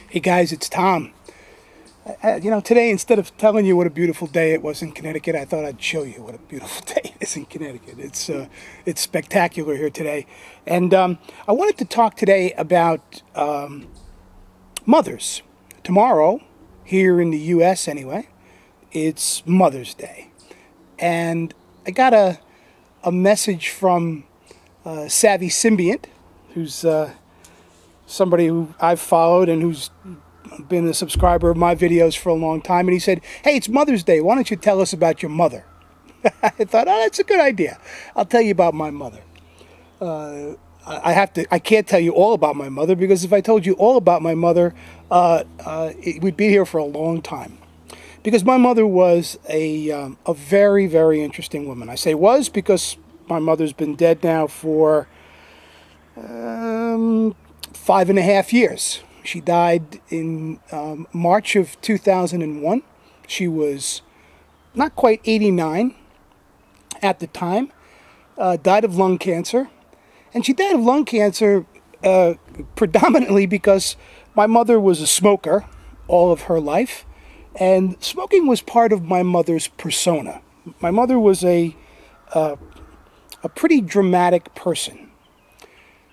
Hey guys, it's Tom. Today instead of telling you what a beautiful day it was in Connecticut, I thought I'd show you what a beautiful day it is in Connecticut. It's spectacular here today, and I wanted to talk today about mothers. Tomorrow, here in the U.S. anyway, it's Mother's Day, and I got a message from Savvy Symbiont, who's somebody who I've followed and who's been a subscriber of my videos for a long time, and he said, "Hey, it's Mother's Day. Why don't you tell us about your mother?" I thought, "Oh, that's a good idea. I'll tell you about my mother." I can't tell you all about my mother, because if I told you all about my mother, we'd be here for a long time. Because my mother was a very, very interesting woman. I say was because my mother's been dead now for 5.5 years. She died in March of 2001. She was not quite 89 at the time. Died of lung cancer. And she died of lung cancer predominantly because my mother was a smoker all of her life. And smoking was part of my mother's persona. My mother was a pretty dramatic person.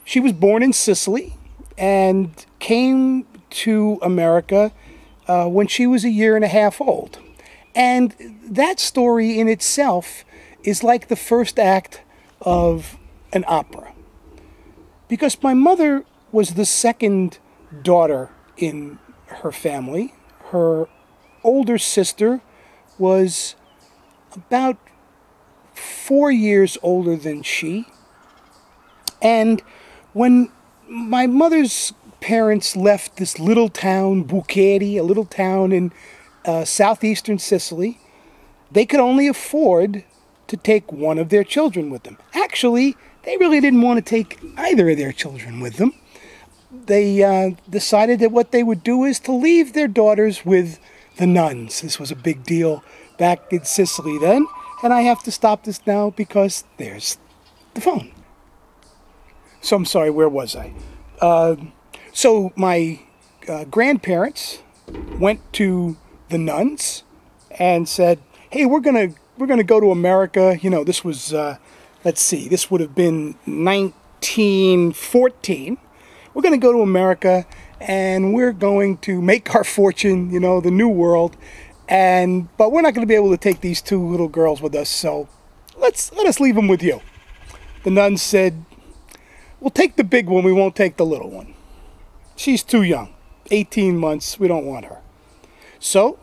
She was born in Sicily and came to America when she was 1.5 years old. And that story in itself is like the first act of an opera. Because my mother was the second daughter in her family. Her older sister was about 4 years older than she. And when my mother's parents left this little town, Buccheri, a little town in southeastern Sicily, they could only afford to take one of their children with them. Actually, they really didn't want to take either of their children with them. They decided that what they would do is to leave their daughters with the nuns. This was a big deal back in Sicily then, and I have to stop this now because there's the phone. So I'm sorry, where was I? So my grandparents went to the nuns and said, "Hey, we're gonna go to America." You know, this was let's see, this would have been 1914. We're gonna go to America and we're going to make our fortune. You know, the new world, but we're not going to be able to take these two little girls with us. So let us leave them with you. The nuns said, "We'll take the big one, we won't take the little one. She's too young, 18 months, we don't want her." So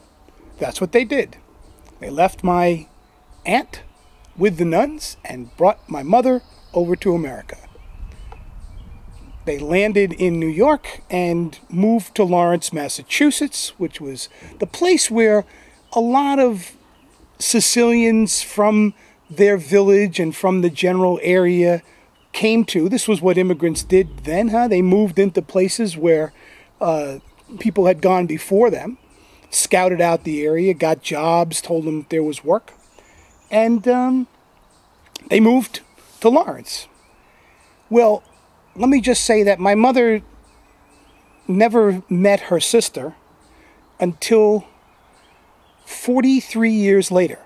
that's what they did. They left my aunt with the nuns and brought my mother over to America. They landed in New York and moved to Lawrence, Massachusetts, which was the place where a lot of Sicilians from their village and from the general area came to. This was what immigrants did then, huh? They moved into places where people had gone before them, scouted out the area, got jobs, told them there was work, and they moved to Lawrence. Well, let me just say that my mother never met her sister until 43 years later.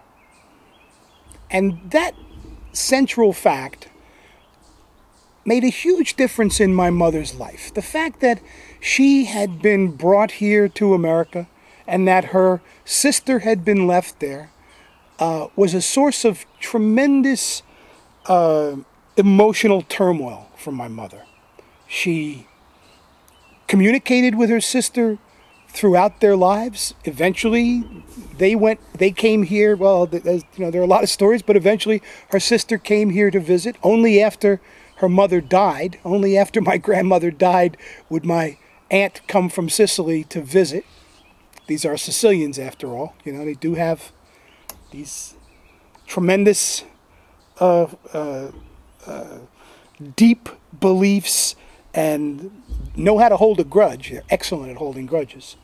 And that central fact made a huge difference in my mother's life. The fact that she had been brought here to America and that her sister had been left there was a source of tremendous emotional turmoil for my mother. She communicated with her sister throughout their lives. Eventually, they came here. Well, there are a lot of stories, but eventually her sister came here to visit. Only after her mother died, only after my grandmother died, would my aunt come from Sicily to visit. These are Sicilians, after all. You know, they do have these tremendous deep beliefs and know how to hold a grudge. They're excellent at holding grudges.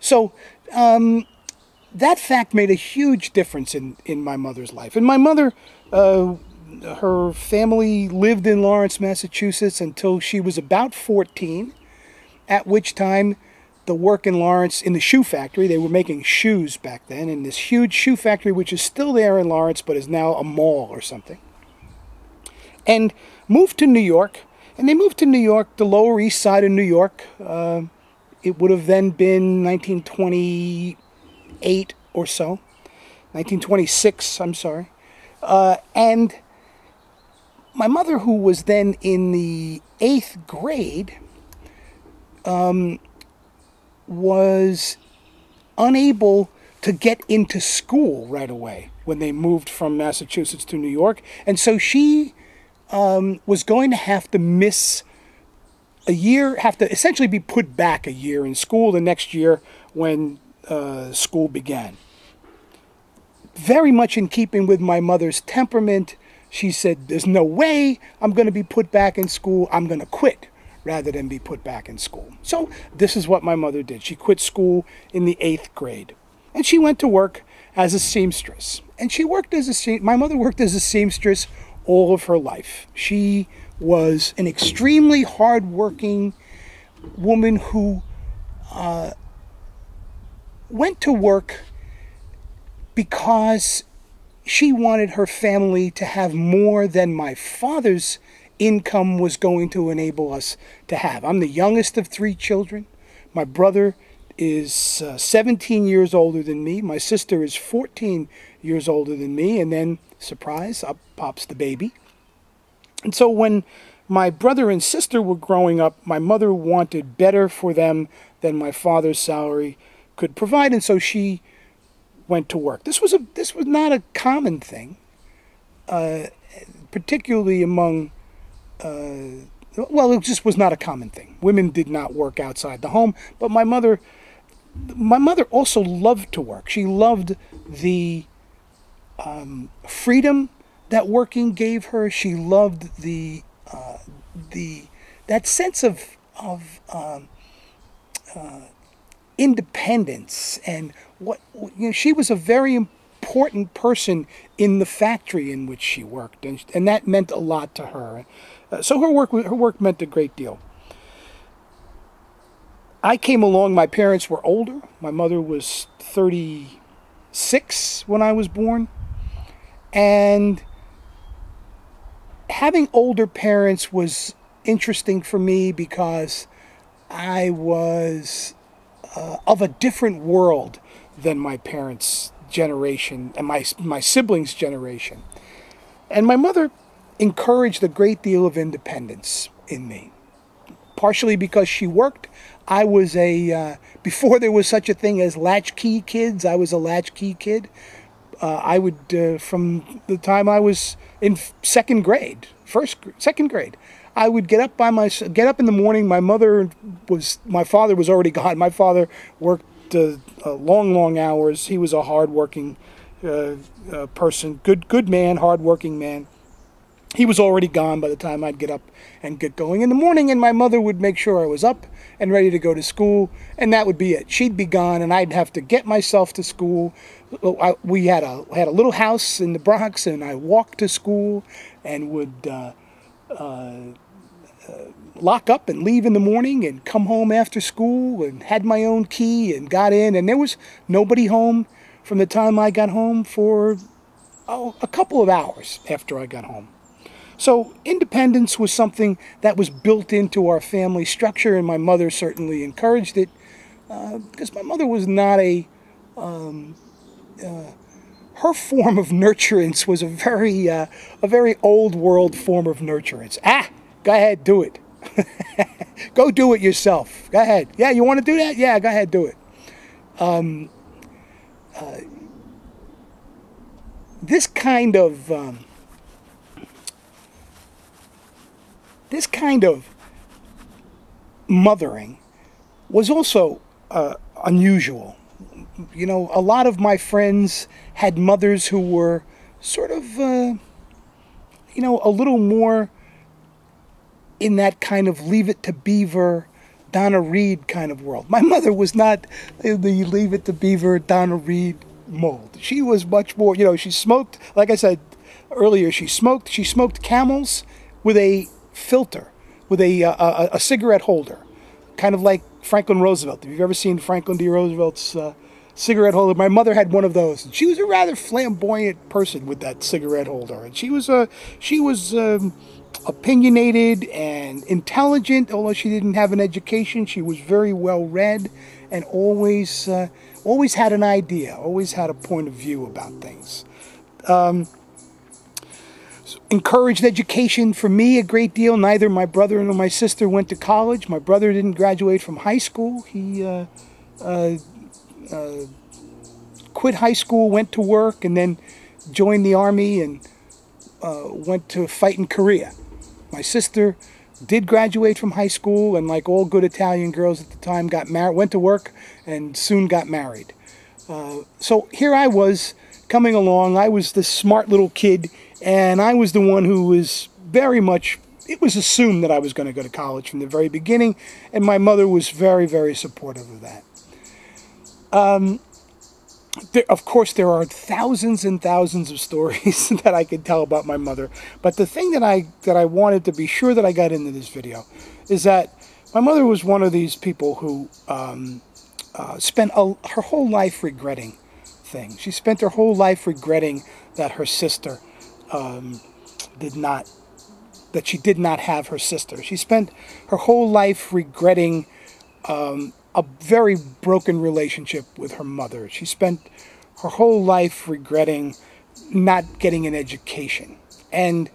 So that fact made a huge difference in my mother's life. And my mother, her family lived in Lawrence, Massachusetts until she was about 14, at which time the work in Lawrence in the shoe factory. They were making shoes back then in this huge shoe factory, which is still there in Lawrence, but is now a mall or something. And moved to New York. And they moved to New York, the Lower East Side of New York. It would have then been 1928 or so. 1926, I'm sorry. And my mother, who was then in the 8th grade, was unable to get into school right away when they moved from Massachusetts to New York. And so she was going to have to miss a year, have to essentially be put back a year in school the next year when school began. Very much in keeping with my mother's temperament, she said, there's no way I'm going to be put back in school. I'm going to quit rather than be put back in school. So this is what my mother did. She quit school in the 8th grade. And she went to work as a seamstress. And she worked as my mother worked as a seamstress all of her life. She was an extremely hardworking woman who went to work because she wanted her family to have more than my father's income was going to enable us to have. I'm the youngest of 3 children. My brother is 17 years older than me. My sister is 14 years older than me. And then, surprise, up pops the baby. And so when my brother and sister were growing up, my mother wanted better for them than my father's salary could provide. And so she went to work. This was not a common thing, particularly among well, it just was not a common thing. Women did not work outside the home, but my mother also loved to work. She loved the freedom that working gave her. She loved that sense of independence, and she was a very important person in the factory in which she worked, and that meant a lot to her. So her work meant a great deal. I came along. My parents were older. My mother was 36 when I was born, and having older parents was interesting for me because I was of a different world than my parents' generation and my siblings' generation. And my mother encouraged a great deal of independence in me. Partially because she worked. I was before there was such a thing as latchkey kids, I was a latchkey kid. I would, from the time I was in second grade, I would get up in the morning. My father was already gone. My father worked long hours. He was a hardworking person, good man, hardworking man. He was already gone by the time I'd get up and get going in the morning, and my mother would make sure I was up and ready to go to school, and that would be it. She'd be gone, and I'd have to get myself to school. We had a little house in the Bronx, and I walked to school and would lock up and leave in the morning and come home after school and had my own key and got in, and there was nobody home from the time I got home for a couple of hours after I got home. So independence was something that was built into our family structure, and my mother certainly encouraged it because my mother was not her form of nurturance was a very old world form of nurturance. Go ahead, do it. Go do it yourself. Go ahead. Yeah, you want to do that? Yeah, go ahead, do it. This kind of mothering was also unusual. You know, a lot of my friends had mothers who were sort of, a little more in that kind of Leave It to Beaver, Donna Reed kind of world. My mother was not the Leave It to Beaver, Donna Reed mold. She was much more, she smoked, like I said earlier, she smoked Camels with a filter, with a cigarette holder. kind of like Franklin Roosevelt. If you've ever seen Franklin D. Roosevelt's cigarette holder, my mother had one of those. She was a rather flamboyant person with that cigarette holder, and she was opinionated and intelligent. Although she didn't have an education, she was very well read, and always had an idea, always had a point of view about things. Encouraged education for me a great deal. Neither my brother nor my sister went to college. My brother didn't graduate from high school. He quit high school, went to work, and then joined the Army and went to fight in Korea. My sister did graduate from high school, and like all good Italian girls at the time, got married, went to work, and soon got married. So here I was coming along. I was this smart little kid, and I was the one who was very much, it was assumed that I was going to go to college from the very beginning, and my mother was very, very supportive of that. Of course, there are thousands and thousands of stories that I could tell about my mother, but the thing that I wanted to be sure that I got into this video is that my mother was one of these people who spent her whole life regretting things. She spent her whole life regretting that her sister that she did not have her sister. She spent her whole life regretting a very broken relationship with her mother. She spent her whole life regretting not getting an education. And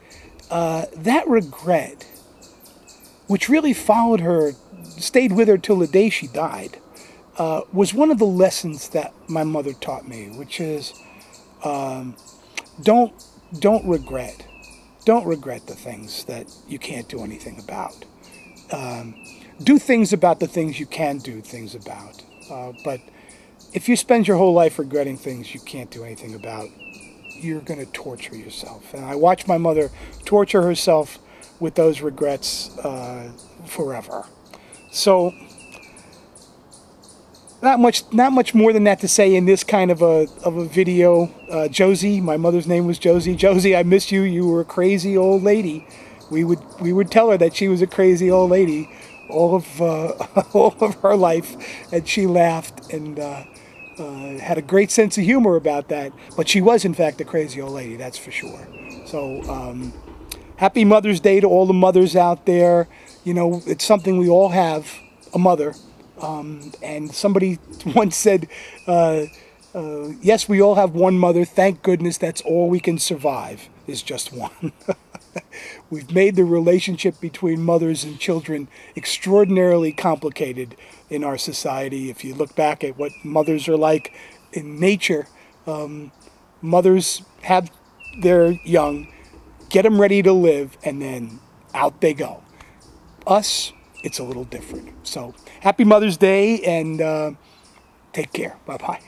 that regret, which really followed her, stayed with her till the day she died, was one of the lessons that my mother taught me, which is don't regret. Don't regret the things that you can't do anything about. Do things about the things you can do things about. But if you spend your whole life regretting things you can't do anything about, you're going to torture yourself. And I watched my mother torture herself with those regrets forever. So not much more than that to say in this kind of a video. Josie, my mother's name was Josie. Josie, I miss you. You were a crazy old lady. We would tell her that she was a crazy old lady all of her life, and she laughed and had a great sense of humor about that. But she was, in fact, a crazy old lady, that's for sure. So happy Mother's Day to all the mothers out there. You know, it's something we all have, a mother. And somebody once said, yes, we all have one mother. Thank goodness that's all we can survive is just one. We've made the relationship between mothers and children extraordinarily complicated in our society. If you look back at what mothers are like in nature, mothers have their young, get them ready to live, and then out they go. Us, it's a little different. So happy Mother's Day, and take care. Bye-bye.